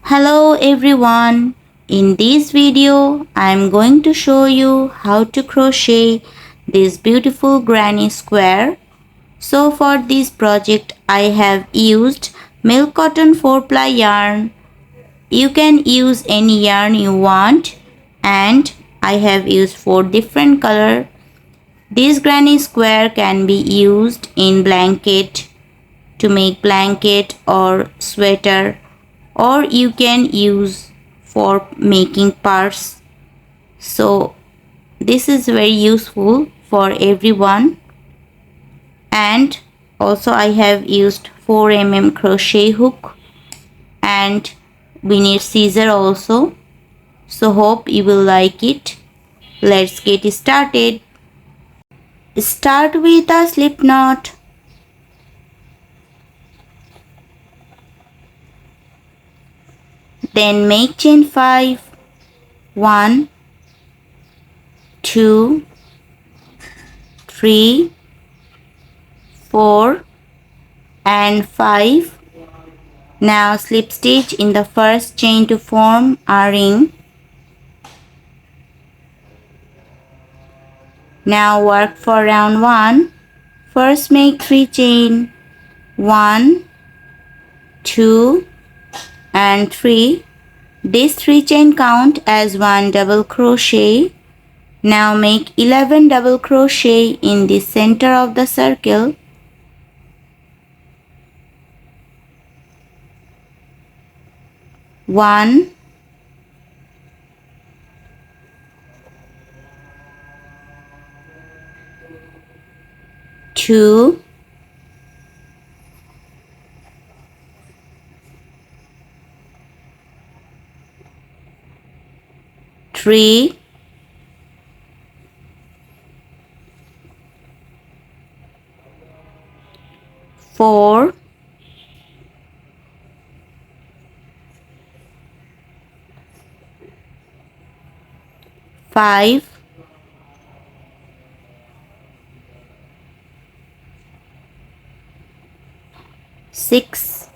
Hello everyone. In this video I am going to show you how to crochet this beautiful granny square. So for this project I have used milk cotton 4-ply yarn. You can use any yarn you want and I have used 4 different colors. This granny square can be used in blanket to make blanket or sweater, or you can use for making purse. So this is very useful for everyone. And also I have used 4 mm crochet hook and we need scissor also. So hope you will like it. Let's get started. Start with a slip knot. Then make chain 5. 1, 2, 3, 4 and 5. Now slip stitch in the first chain to form a ring. Now work for round 1. First make 3 chain. 1, 2 and 3. These 3 chain count as 1 double crochet. Now make 11 double crochet in the center of the circle. 1, 2, 3, 4, 5, 6.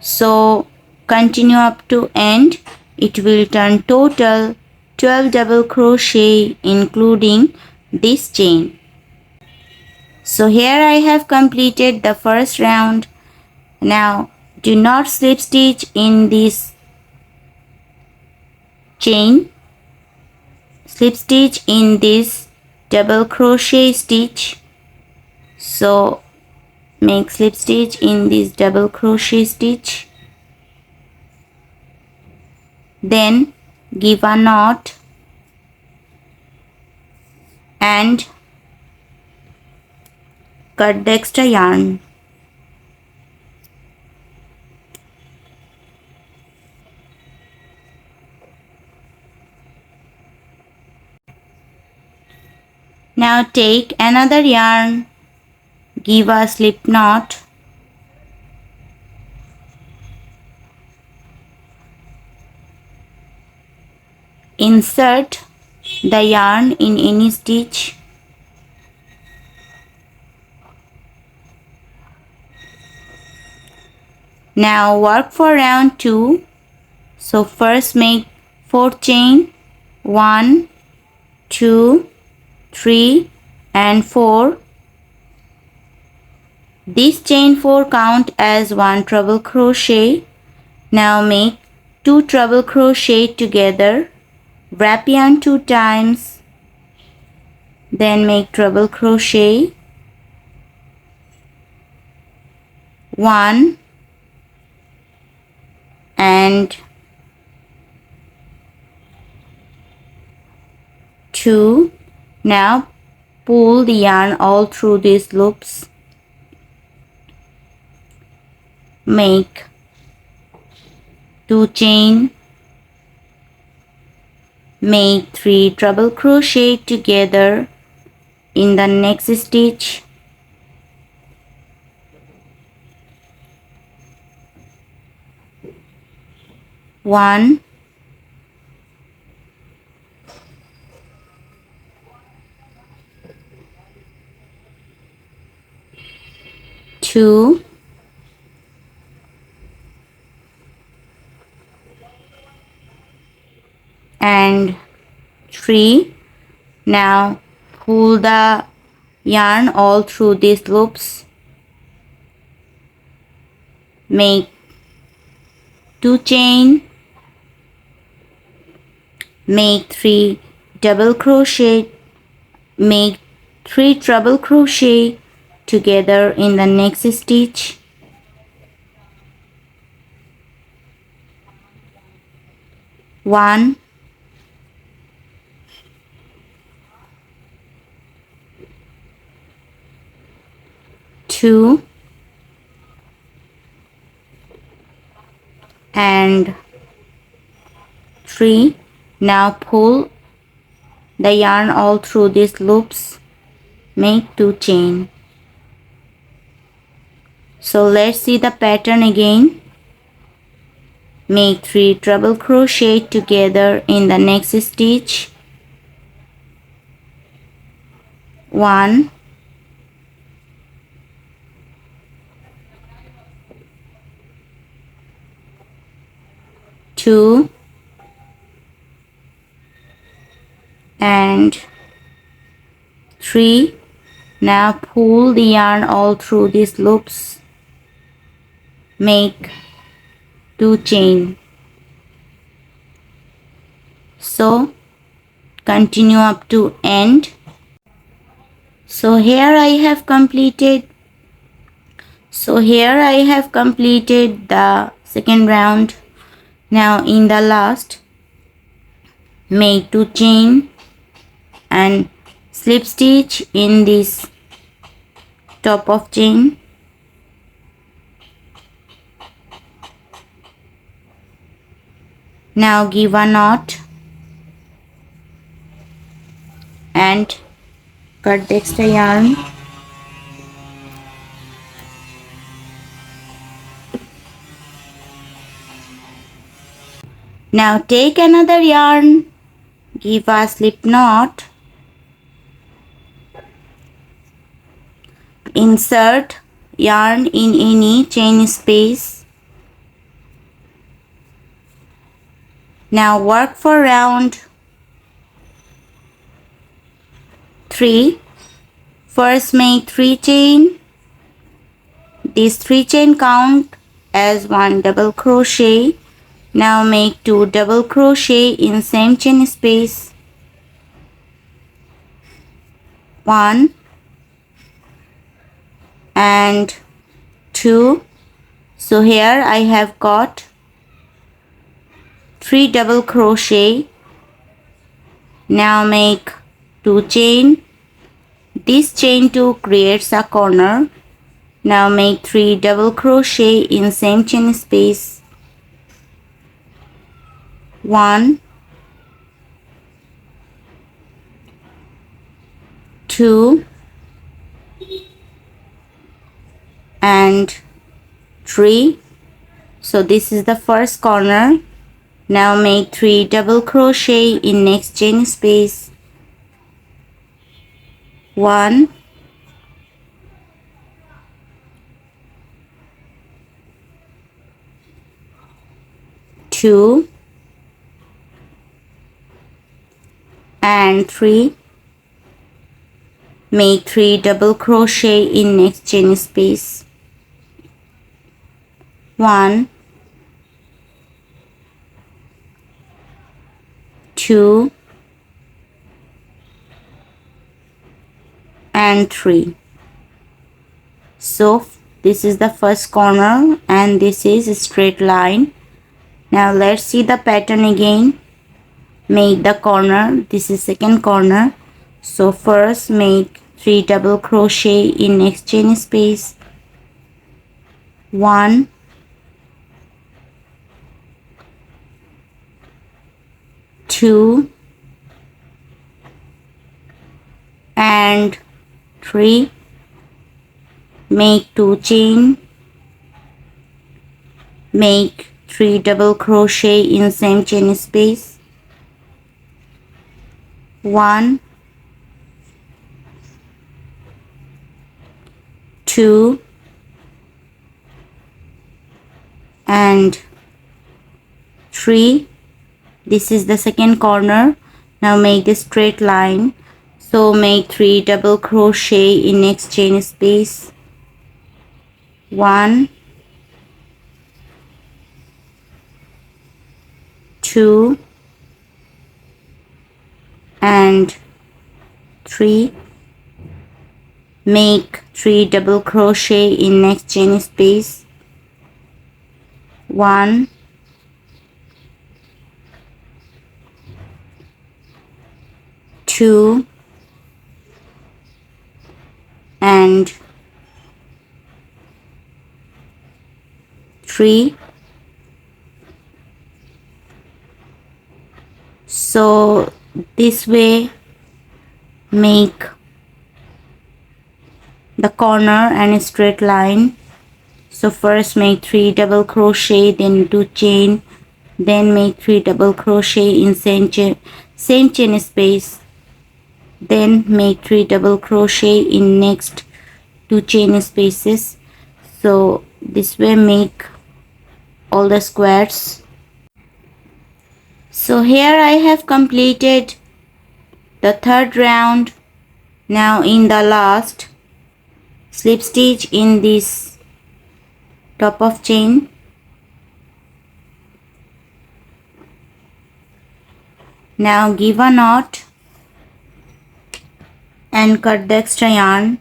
So continue up to end. It will turn total 12 double crochet including this chain. So here I have completed the first round. Now do not slip stitch in this chain. Slip stitch in this double crochet stitch. So make slip stitch in this double crochet stitch. Then give a knot and cut the extra yarn. Now take another yarn, give a slip knot, insert the yarn in any stitch. Now work for round 2. So first make 4 chain. 1, 2, 3 and 4. This chain 4 count as 1 treble crochet. Now make 2 treble crochet together. Wrap yarn 2 times. Then make treble crochet. 1 and 2. Now pull the yarn all through these loops. Make 2 chain. Make 3 treble crochet together in the next stitch. One, 2, and 3. Now pull the yarn all through these loops. Make 2 chain, make 3 double crochet, make 3 treble crochet together in the next stitch. 1, 2 and 3. Now pull the yarn all through these loops, make 2 chain. So let's see the pattern again. Make 3 treble crochet together in the next stitch. 1, 2 and 3. Now pull the yarn all through these loops, make 2 chain. So continue up to end. So here I have completed the second round. Now in the last, make 2 chain and slip stitch in this top of chain. Now give a knot and cut the extra yarn. Now take another yarn, give a slip knot, insert yarn in any chain space. Now work for round 3. First make 3 chain. These 3 chain count as 1 double crochet. Now make 2 double crochet in same chain space. 1 and 2. So here I have got 3 double crochet. Now make 2 chain. This chain 2 creates a corner. Now make 3 double crochet in same chain space. 1, 2 and 3. So this is the first corner. Now make 3 double crochet in next chain space. 1, 2 and 3. Make 3 double crochet in next chain space. 1, 2 and 3. So this is the first corner and this is a straight line. Now let's see the pattern again. Make the corner, this is second corner. So first make 3 double crochet in next chain space. 1, 2 and 3. Make 2 chain, make 3 double crochet in same chain space. 1, 2 and 3. This is the second corner. Now make the straight line. So make 3 double crochet in next chain space. 1, 2 and 3. Make 3 double crochet in next chain space. 1, 2 and 3. So this way make the corner and a straight line. So first make 3 double crochet, then 2 chain, then make 3 double crochet in same chain space, then make 3 double crochet in next 2 chain spaces. So this way make all the squares. So here I have completed the third round. Now in the last, slip stitch in this top of chain. Now give a knot and cut the extra yarn.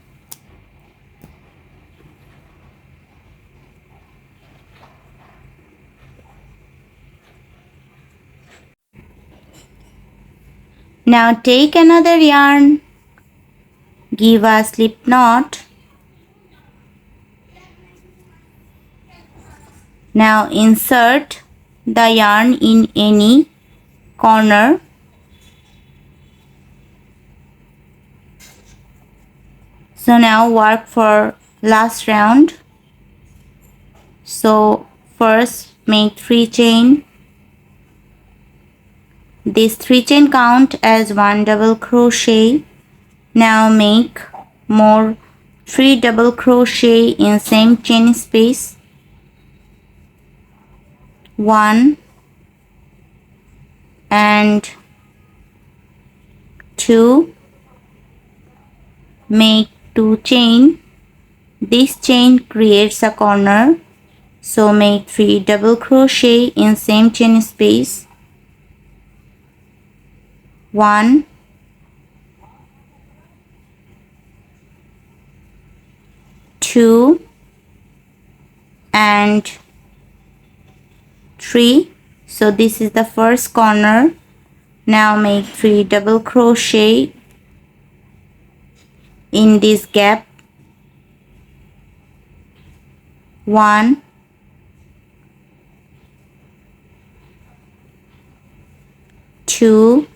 Now take another yarn, give a slip knot. Now insert the yarn in any corner. So now work for last round. So first make 3 chain. This 3 chain count as 1 double crochet. Now make more 3 double crochet in same chain space. 1 and 2. Make 2 chain. This chain creates a corner. So make 3 double crochet in same chain space. 1, 2 and 3. So this is the first corner. Now make 3 double crochet in this gap. 1, 2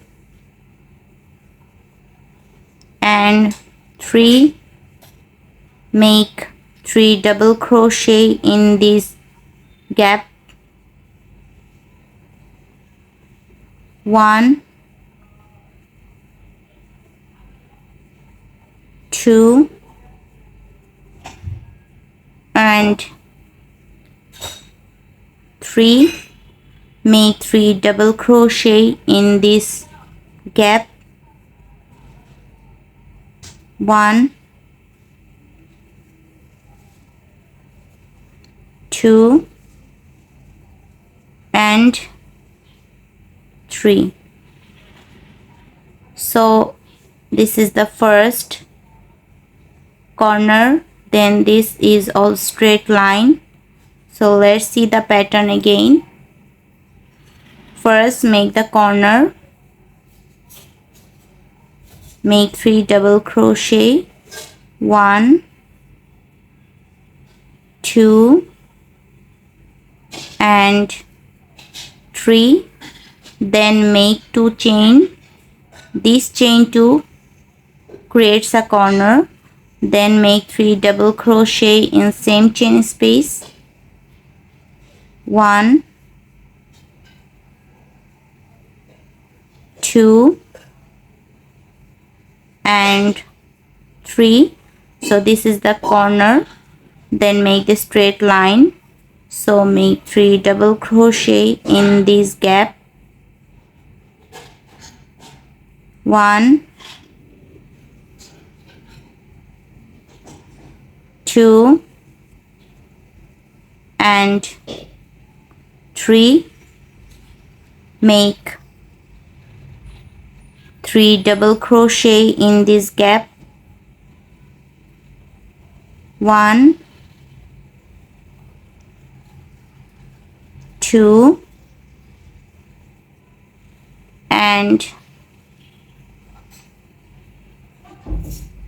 and 3. Make 3 double crochet in this gap. 1, 2 and 3. Make 3 double crochet in this gap. 1, 2 and 3. So this is the first corner, then this is all straight line. So let's see the pattern again. First make the corner, make 3 double crochet, 1, 2 and 3. Then make 2 chain. This chain 2 creates a corner. Then make 3 double crochet in same chain space. 1, 2 and 3. So this is the corner. Then make the straight line. So make 3 double crochet in this gap. 1, 2 and 3. Make 3 double crochet in this gap. 1, 2 and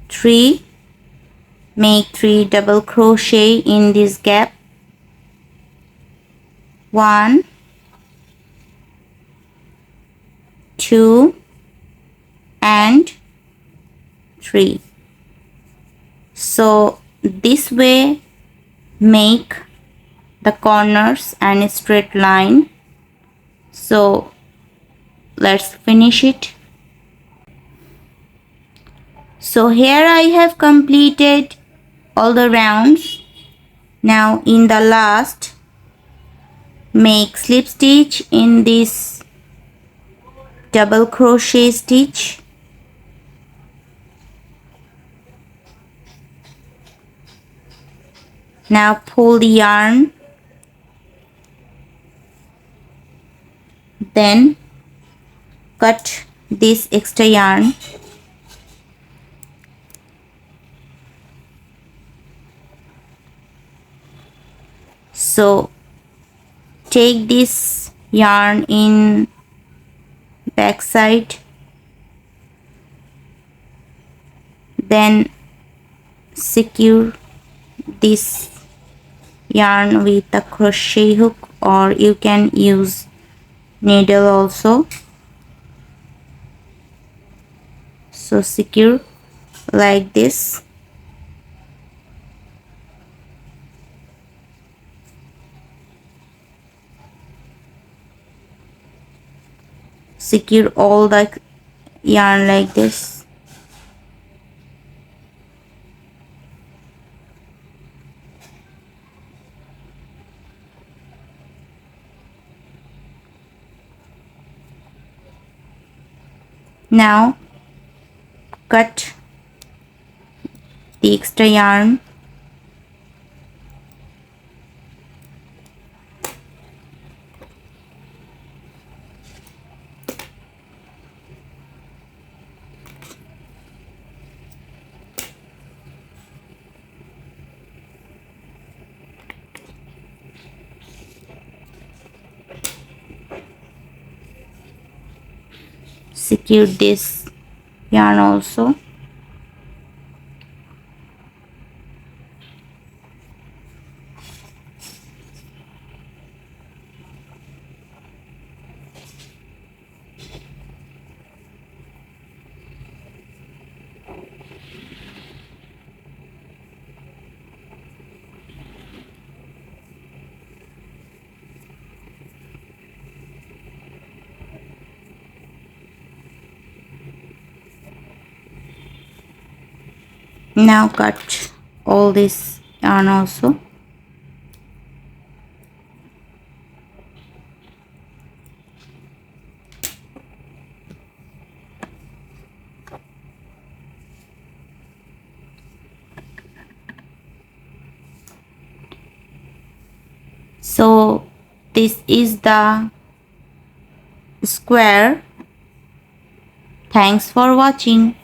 3. Make 3 double crochet in this gap. 1, 2 and 3. So this way make the corners and a straight line. So let's finish it. So here I have completed all the rounds. Now in the last, make slip stitch in this double crochet stitch. Now pull the yarn, then cut this extra yarn. So take this yarn in back side, then secure this yarn with a crochet hook, or you can use needle also. So secure like this. Secure all the yarn like this. Now cut the extra yarn. Secure this yarn also. Now cut all this yarn also. So this is the square. Thanks for watching.